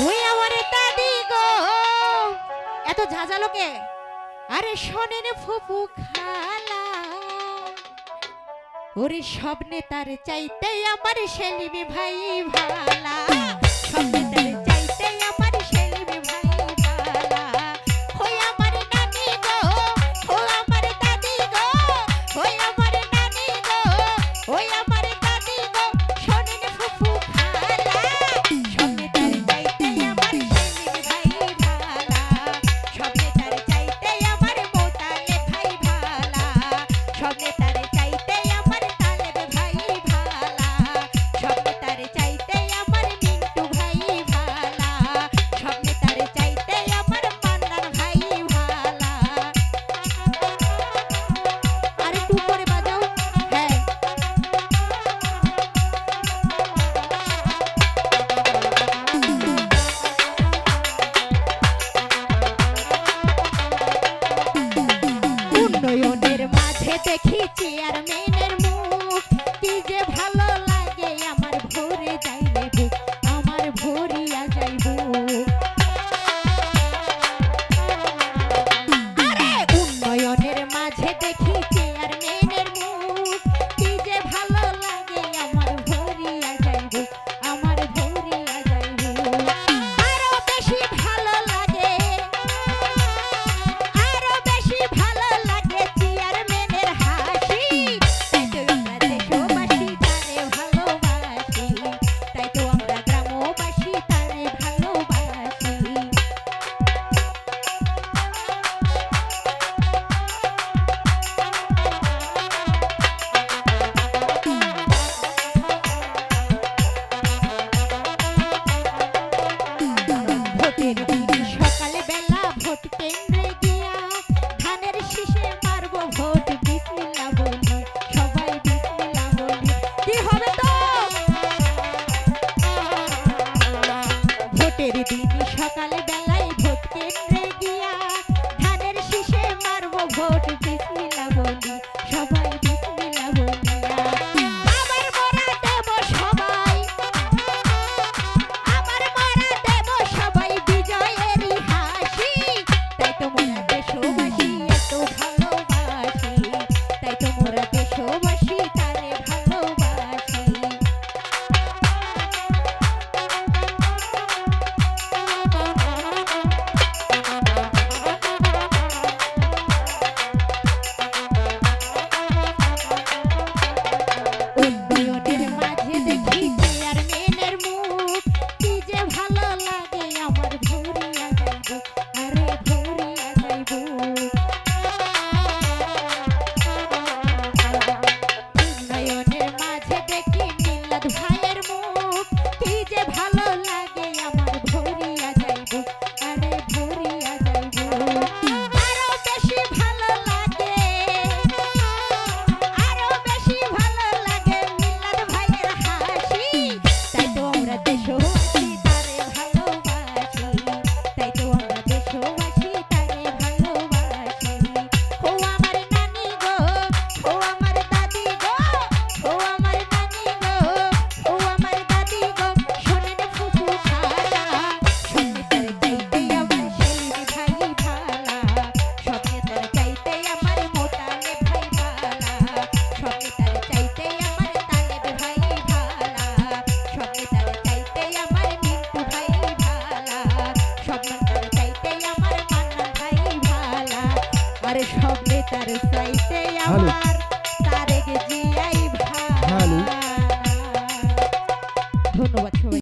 ওই আমার দাদি গো এত ঝাঁঝালোকে আরে শোনেন ফুপু খালা ওরে সব নেতার চাইতে আমার সেলিমি ভাই ভালা সব নেতার চাইতে আমার সেলিমি ভাই ভালা ওই আমার নানি গো ও আমার দাদি গো ওই আমার নানি গো ওই আমার দাদি গো শোনেন ফুপু খালা সব নেতার চাইতে আমার সেলিমি ভাই ভালা সব নেতার চাইতে আমার মোতালে ভাই ভালা সব নেতার চাইতে আমার তালেব ভাই ভালা সব নেতার চাইতে আমার মিন্টু ভাই ভালা সব নেতার চাইতে আমার মান্নান ভাই ভালা আরে টু করে বাজাও হ্যাঁ উন্নয়নের মাঝে দেখি চেয়ারম্যানের মুখ কি যে ভালো লাগে আমার ভরে যাইলে বুক আমার ভরিয়া যাইব আরে উন্নয়নের মাঝে দেখি চেয়ারম্যানের মুখ কি যে ভালো লাগে আমার ভরিয়া যাইব আমার ভরিয়া যাইব আরো বেশি ভালো লাগে আরো বেশি ভালো লাগে চেয়ারম্যানের হাসি তাই তো আমরা দেশবাসী তারে ভালোবাসি তাই তো আমরা গ্রামবাসী তারে ভালোবাসি ভোটের দিন সকালে বেলা ভোট কেন্দ্রে গিয়া ধানের শীষে মারবো ভোট বিসমিল্লাহ বলি সবাই বিসমিল্লাহ বলি কি হবে তো ভোটের দিন সকালে বেলায় ভোট কেন্দ্রে গিয়া ধানের শীষে মারবো ভোট বিসমিল্লাহ বলি সবাই বিসমিল্লাহ বলিয়া আবার মোরা দেব সবাই আবার মোরা দেব সবাই বিজয়েরই হাসি তাই তো মোরা দেশবাসী এত ভালোবাসি তাই তো মোরা দেশবাসী তারে ভালোবাসি উন্নয়নের মাঝে দেখি চেয়ারম্যানের মুখ কি যে ভালো লাগে আমার ভরিয়া যাইব আরে ভরিয়া যাইব উন্নয়নের মাঝে দেখি মিল্লাত ভাইয়ের মুখ কি যে ভালো লাগে আমার ভরিয়া যাইব আরে ভরিয়া যাইব আরো বেশি ভালো লাগে আরো বেশি ভালো লাগে মিল্লাত ভাইয়ের হাসি তাই তো আমরা দেশবাসী তারে ভালোবাসি তাই তো আমরা দেশবাসী তারে ভালোবাসি ও আমার নানি গো ও আমার দাদি গো ও আমার নানি গো ও আমার দাদি গো শোনেন ফুফু খালা সব নেতার চাইতে আমার সেলিম ভাই ভালা সব নেতার চাইতে আমার মোতালে ভাই ভালা সব নেতার চাইতে আমার তালেব ভাই ভালা সব নেতার চাইতে আমার মিন্টু ভাই ভালা সব নেতার চাইতে আমার মান্নান ভাই ভালা আরে সব নেতার চাইতে আমার তারেক জিয়াই